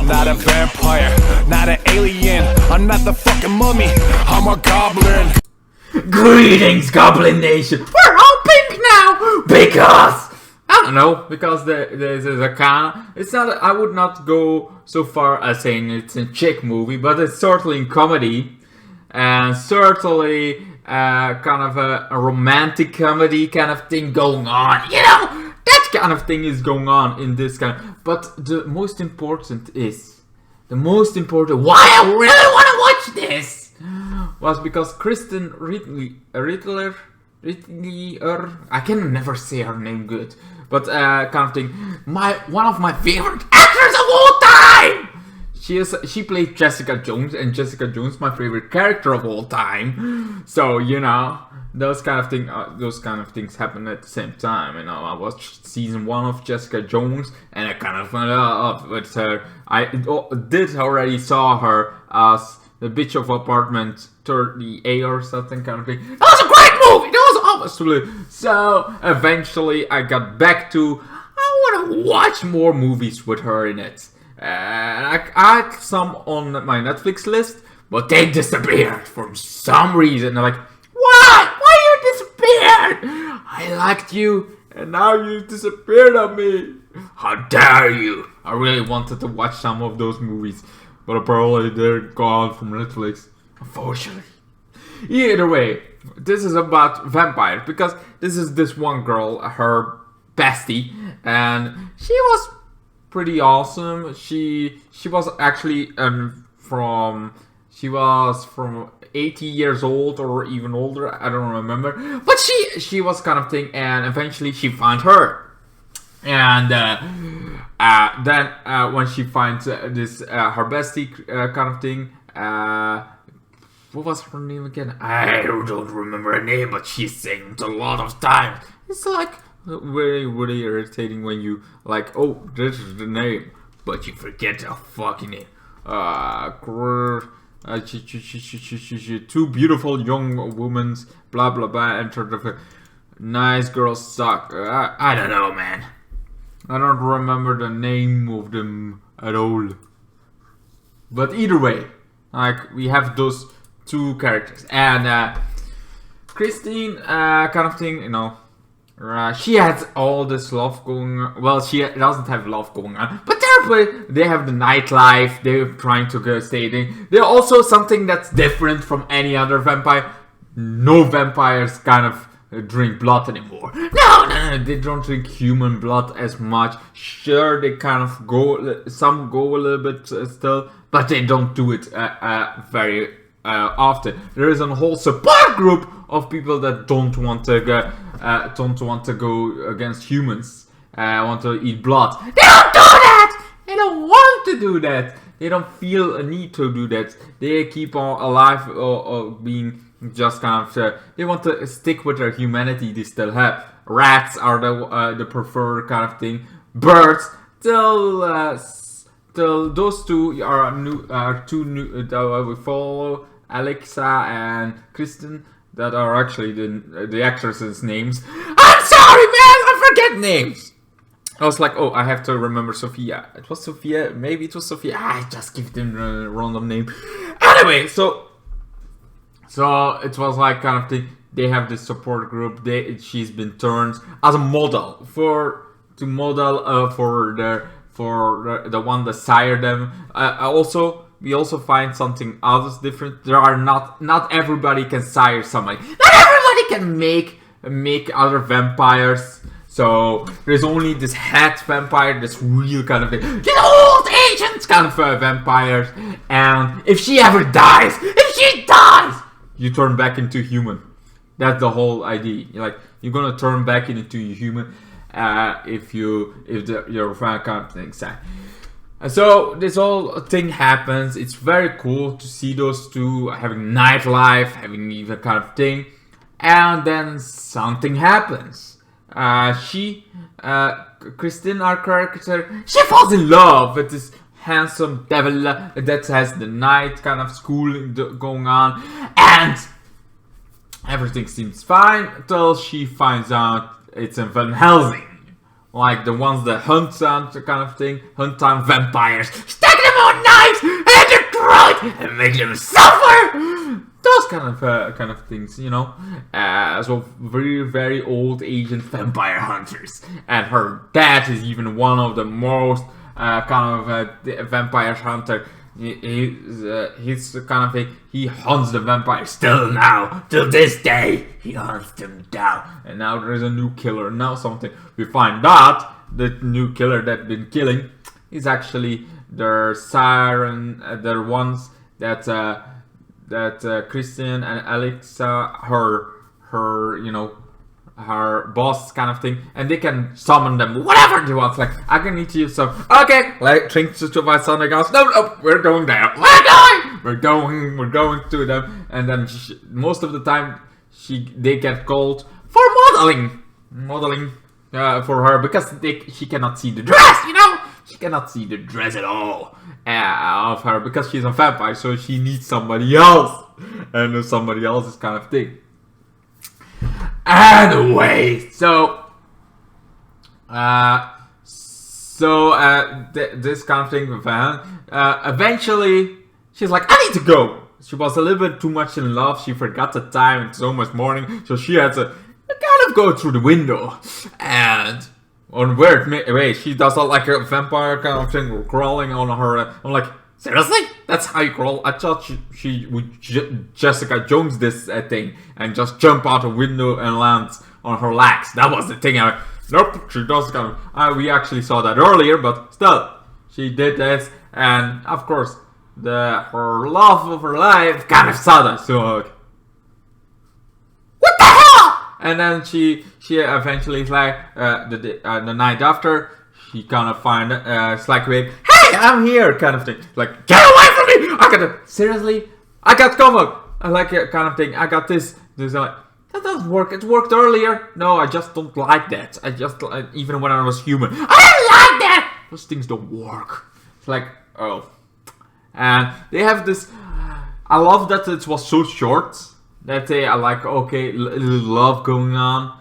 not a vampire, not an alien. I'm not the fucking mummy, I'm a goblin. Greetings, Goblin Nation. We're all pink now because I don't know, because there's a kind. It's not. I would not go so far as saying it's a chick movie, but it's certainly in comedy, and certainly kind of a romantic comedy kind of thing going on. You know, that kind of thing is going on in this kind. But the most important why I really want to watch this was because Krysten Ritter, I can never say her name good, but kind of thing, one of my favorite actors of all time. She played Jessica Jones, and Jessica Jones my favorite character of all time. So you know, those kind of things happen at the same time. You know, I watched season 1 of Jessica Jones, and I kind of fell in love with her. I did already saw her as the bitch of apartment 30A or something kind of thing. That was a great movie. That was obviously. So eventually, I got back to I want to watch more movies with her in it. I had some on my Netflix list, but they disappeared for some reason. I'm like, what? Why you disappeared? I liked you, and now you disappeared on me. How dare you? I really wanted to watch some of those movies, but apparently they're gone from Netflix, unfortunately. Either way, this is about vampires, because this is this one girl, her bestie, and she was pretty awesome. She was actually from 80 years old or even older, I don't remember, but she was kind of thing, and eventually she found her. And then when she finds this her bestie kind of thing, what was her name again? I don't remember her name, but she sings a lot of times. It's like very, really irritating when you like, oh, this is the name, but you forget the fucking name. Two beautiful young women, blah blah blah, entered the nice girls suck. I don't know, man. I don't remember the name of them at all. But either way, like, we have those two characters, and Krysten, kind of thing, you know. She has all this love going on. Well, she doesn't have love going on, but they have the nightlife. They're trying to stay there. They're also something that's different from any other vampire. No vampires kind of drink blood anymore. No, they don't drink human blood as much. Sure, they kind of some go a little bit still, but they don't do it very often. There is a whole support group of people that don't want to go against humans. Want to eat blood. They don't do that. They don't want to do that. They don't feel a need to do that. They keep on alive or being just kind of. They want to stick with their humanity they still have. Rats are the preferred kind of thing. Birds till those two are two new that we follow. Alexa and Krysten, that are actually the actresses' names. I'm sorry, man, I forget names. I was like, oh, I have to remember Sophia. It was Sophia, maybe it was Sophia. I just give them a random name. Anyway, so it was like kind of thing. They have this support group. She's been turned as a model for the one that sired them. We also find something else different. There are not everybody can sire somebody. Not everybody can make other vampires. So there's only this head vampire, this real kind of thing. This old ancient kind of vampires. And if she dies, you turn back into human. That's the whole idea. You're gonna turn back into a human if your fan kind of thing side. So this whole thing happens. It's very cool to see those two having nightlife, having even kind of thing, and then something happens. Krysten, our character, she falls in love with this handsome devil that has the night kind of school going on, and everything seems fine until she finds out it's in Van Helsing. like the ones that hunt down kind of thing, hunt down vampires, stick them on knives in their throat and make them suffer. Those kind of things, you know. So very, very old ancient vampire hunters, and her dad is even one of the most vampire hunter. He's kind of he hunts the vampires still now, till this day. He hunts them down, and now there is a new killer. Now something we find out the new killer that's been killing is actually their siren, their ones that Krysten and Alexa, her you know, her boss kind of thing, and they can summon them whatever they want. Like, I can need you, so okay, like drinks to my son and goes, no, we're going there, we're going to them, and then most of the time they get called for modeling for her, because she cannot see the dress, you know, she cannot see the dress at all of her, because she's a vampire, so she needs somebody else, and somebody else's kind of thing. Anyway, so this kind of thing with Van, eventually she's like, I need to go. She was a little bit too much in love. She forgot the time. It's almost morning, so she had to kind of go through the window. And on weird way, she does like a vampire kind of thing, crawling on her. I'm like, seriously? That's how you crawl? I thought she would Jessica Jones this thing and just jump out a window and land on her legs. That was the thing. Nope, she does kind of. We actually saw that earlier, but still, she did this, and of course, her love of her life kind of saw that. So, what the hell? And then she eventually is like the night after, she kind of find it's like wait, hey, I'm here kind of thing. Like, get away from me! I got seriously, I got covered. I like it kind of thing. I got this. There's like, that doesn't work. It worked earlier. No, I just don't like that. I just even when I was human, I don't like that. Those things don't work. It's like, oh, and they have this. I love that it was so short. That they are like, okay, love going on.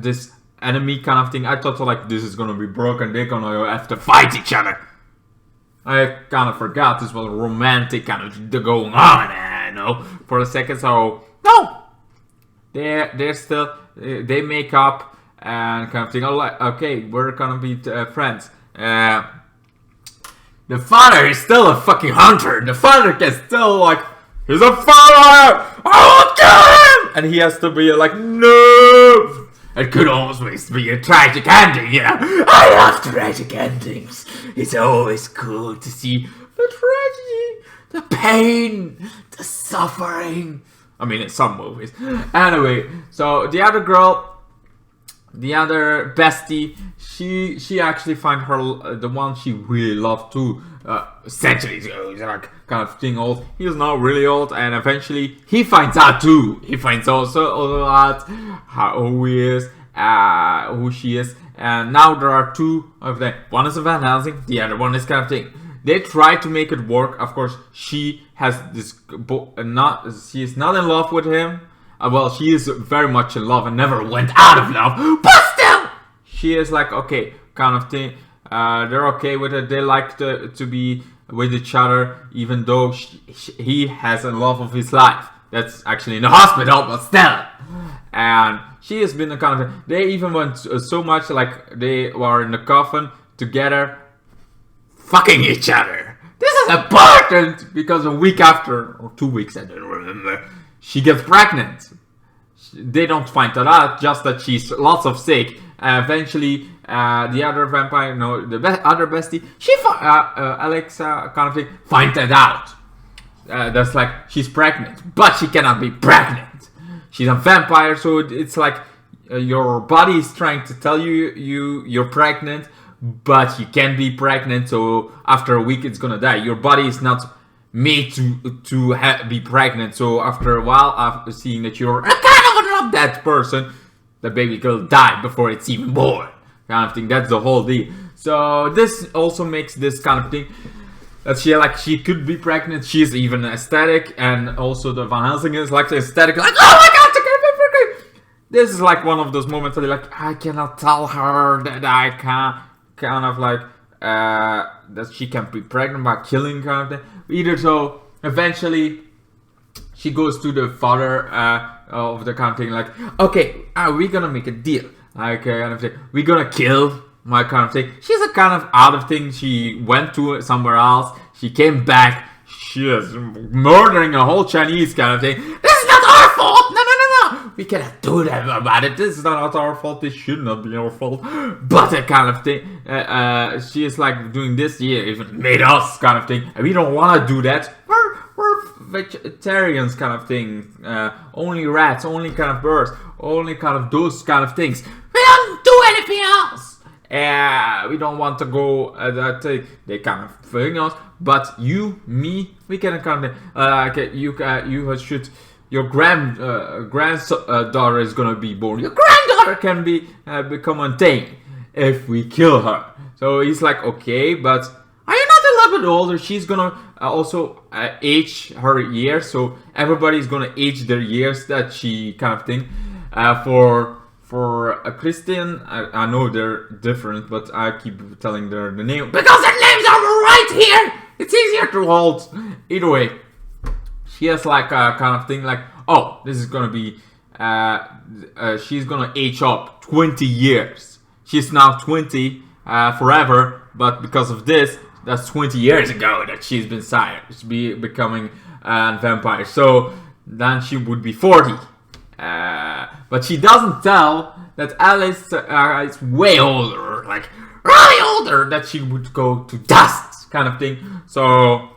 This enemy kind of thing. I thought like this is gonna be broken. They're gonna have to fight each other. I kind of forgot this was romantic kind of going on. I know for a second. So no, they're still they make up and kind of thing. Oh, like, okay, we're gonna be friends. The father is still a fucking hunter. The father can still like, he's a father. I will kill him, and he has to be like, no. It could always be a tragic ending, you know. I love tragic endings. It's always cool to see the tragedy, the pain, the suffering. I mean, in some movies. Anyway, so the other girl, the other bestie, she actually find her the one she really loved too centuries ago. He's like kind of thing old. He's not really old, and eventually he finds out too. He finds also out who he is, who she is, and now there are two of them. One is a Van Helsing, the other one is kind of thing. They try to make it work. Of course, she has this she is not in love with him. Well, she is very much in love and never went out of love, but still, she is like, okay, kind of thing. They're okay with it. They like to be with each other, even though he has a love of his life. That's actually in the hospital, but still. And she has been a kind of. They even went so much like they were in the coffin together, fucking each other. This is important because a week after, or 2 weeks, I don't remember, she gets pregnant. They don't find that out, just that she's lots of sick. Eventually, the other vampire, no, the other bestie, Alexa kind of thing, finds that out. That's like, she's pregnant, but she cannot be pregnant. She's a vampire, so it's like your body is trying to tell you're pregnant, but you can't be pregnant, so after a week it's gonna die. Your body is not made to be pregnant, so after a while, after seeing that you're kind of not that person, the baby will die before it's even born, kind of thing. That's the whole deal. So this also makes this kind of thing that she could be pregnant. She's even aesthetic, and also the Van Helsing is like aesthetic, like, oh my god, this is like one of those moments where like I cannot tell her that I can kind of like that she can be pregnant by killing kind of thing. Either so, eventually she goes to the father of the kind of thing like, okay, we're gonna make a deal, like kind of thing. We're gonna kill my kind of thing. She's a kind of out of thing. She went to somewhere else. She came back. She is murdering a whole Chinese kind of thing. This is not our fault. No. We cannot do that about it. This is not our fault. This should not be our fault. But that kind of thing. She is like doing this. Yeah, even made us kind of thing. And we don't want to do that. We're vegetarians kind of thing. Only rats. Only kind of birds. Only kind of those kind of things. We don't do anything else. We don't want to go that they kind of thing us. But you, me, we can kind of you should. Your granddaughter is gonna be born. Your granddaughter can become untamed if we kill her. So he's like, okay, but are you not a little bit older? She's gonna also age her years. So everybody's gonna age their years that she kind of thing. For Krysten, I know they're different, but I keep telling her the name because their names are right here. It's easier to hold. Either way. She has like a kind of thing like, oh, this is gonna be, she's gonna age up 20 years. She's now 20 forever, but because of this, that's 20 years ago that she's been sired. She's becoming a vampire. So then she would be 40. But she doesn't tell that Alice is way older, like really older, that she would go to dust kind of thing. So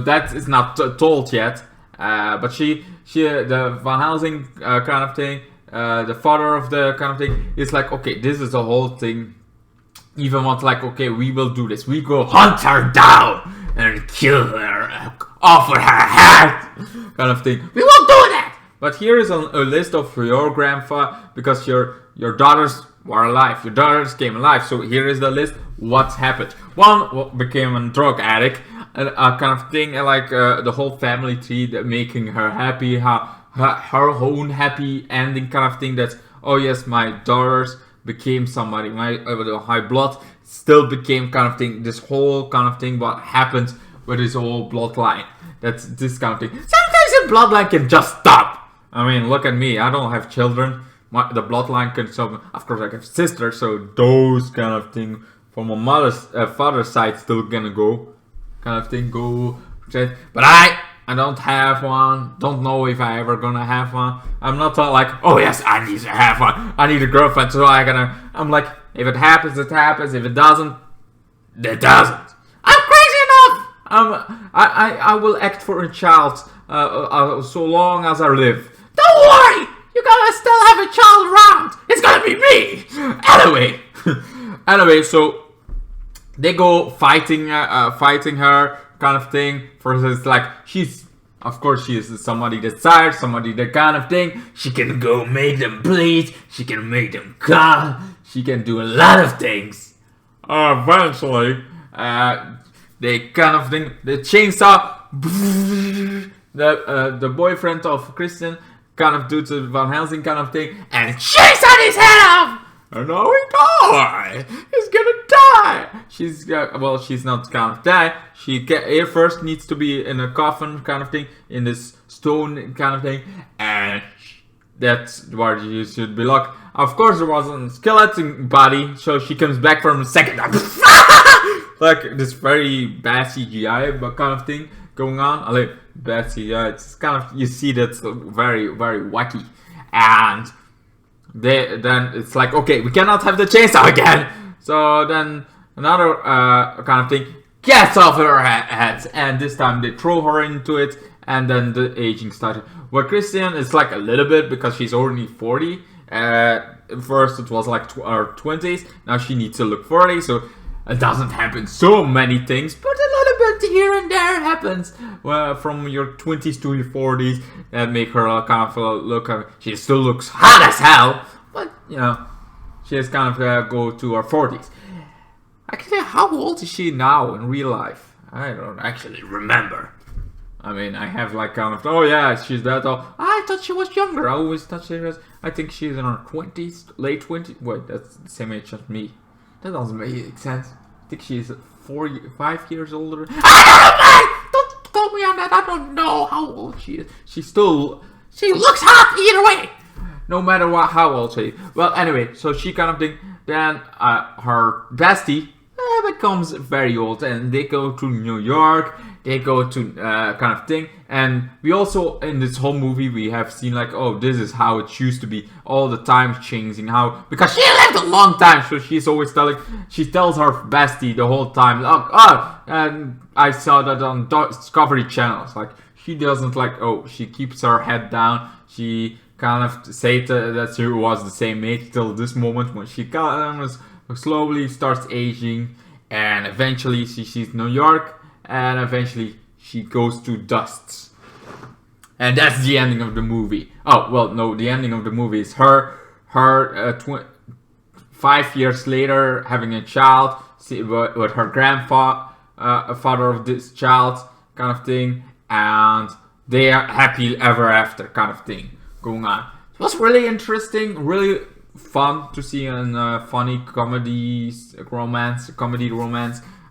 that is not told yet, but she the Van Helsing kind of thing, the father of the kind of thing is like, okay, this is the whole thing. Even want like, okay, we will do this. We go hunt her down and kill her, offer her head, kind of thing. We will do that. But here is a list of your grandfather because your daughters were alive. Your daughters came alive. So here is the list. What happened? One became a drug addict. A kind of thing like the whole family tree that making her happy, her own happy ending kind of thing. That, oh yes, my daughters became somebody. My high blood still became kind of thing. This whole kind of thing what happens with this whole bloodline. That's this kind of thing. Sometimes the bloodline can just stop. I mean, look at me. I don't have children. The bloodline can stop. Of course, I have sisters, so those kind of thing from my father's side still gonna go. Kind of thing but I don't have one. Don't know if I ever gonna have one. I'm not like, oh yes, I need to have one. I need a girlfriend, so I'm like, if it happens, it happens. If it doesn't, it doesn't. I'm crazy enough. I will act for a child so long as I live. Don't worry, you're gonna still have a child around. It's gonna be me. Anyway, so they go fighting her kind of thing. First, it's like of course she is somebody that's tired, somebody that kind of thing. She can go make them bleed. She can make them come. She can do a lot of things. Eventually, they kind of thing. The chainsaw. The boyfriend of Krysten kind of do to Van Helsing kind of thing, and chainsaw his head off. And now he died. He's gonna die. She's not kind of die. She first needs to be in a coffin kind of thing, in this stone kind of thing, and that's where you should be locked. Of course, there was a skeleton body, so she comes back from the second time. Like this very bad CGI kind of thing going on. I like bad CGI. It's kind of, you see that's very, very wacky, and then it's like, okay, we cannot have the chainsaw again. So then another kind of thing gets off her head, and this time they throw her into it, and then the aging started. Where Krysten is like a little bit, because she's only 40. First it was like her 20s, now she needs to look 40, so it doesn't happen so many things, but a little bit here and there happens from your 20s to your 40s that make her kind of look. She still looks hot as hell, but you know, she has kind of go to her 40s. Actually, how old is she now in real life? I don't actually remember. I mean, I have like kind of, oh yeah, she's that old. I thought she was younger. I always thought she was, I think she's in her 20s, late 20s. Wait, that's the same age as me. That doesn't make sense. I think she's 5 years older. I don't know, man! Don't tell me on that. I don't know how old she is. She looks hot either way. No matter how old she is. Well, anyway, so she kind of thing. Then her bestie becomes very old, and they go to New York. They go to kind of thing, and we also in this whole movie we have seen like, oh, this is how it used to be. All the time changing, how because she lived a long time, so she tells her bestie the whole time, and I saw that on Discovery Channels. Like she doesn't like, oh, she keeps her head down. She kind of said that she was the same age till this moment when she kind of slowly starts aging, and eventually she sees New York. And eventually she goes to dust. And that's the ending of the movie. Oh, well, no, the ending of the movie is her 5 years later having a child with her grandfather, father of this child kind of thing. And they are happy ever after kind of thing going on. It was really interesting, really fun to see a funny comedy romance.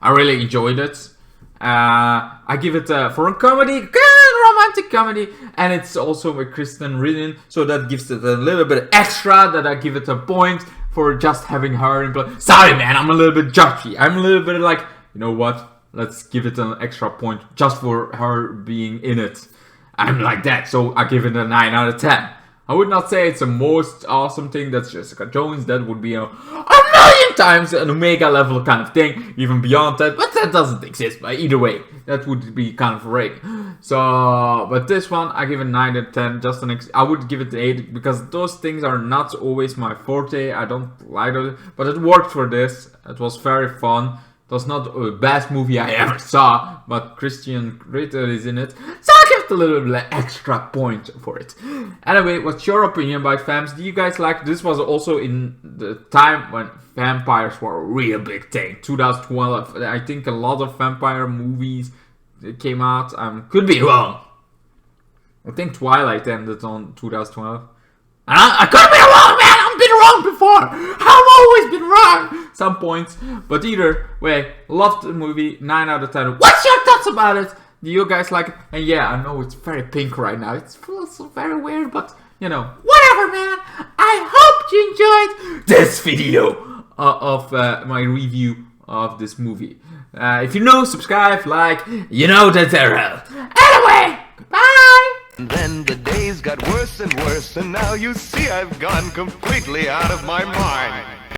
I really enjoyed it. I give it for a comedy, good romantic comedy, and it's also with Krysten written, so that gives it a little bit extra. That I give it a point for just having her in play. Sorry, man, I'm a little bit judgy. I'm a little bit like, you know what? Let's give it an extra point just for her being in it. I'm like that, so I give it a 9 out of 10. I would not say it's the most awesome thing that's Jessica Jones. That would be a million times an Omega level kind of thing, even beyond that. But that doesn't exist. But either way, that would be kind of a rating. So, but this one I give it 9 out of 10. Just I would give it 8 because those things are not always my forte. I don't like it, but it worked for this. It was very fun. It was not the best movie I ever saw, but Ritter is in it, so I give it a little bit extra point for it. Anyway, what's your opinion about Vamps? Do you guys like this? Was also in the time when vampires were a real big thing, 2012. I think a lot of vampire movies came out. Could be wrong. I think Twilight ended on 2012. I could be wrong, man. I've been wrong before. I've always been wrong. Some points, but either way, loved the movie. 9 out of 10. What's your thoughts about it? Do you guys like it? And yeah, I know it's very pink right now. It feels very weird, but you know, whatever, man. I hope you enjoyed this video of my review of this movie. If you know, subscribe, like, you know the drill. Anyway, goodbye. And then the days got worse and worse, and now you see I've gone completely out of my mind.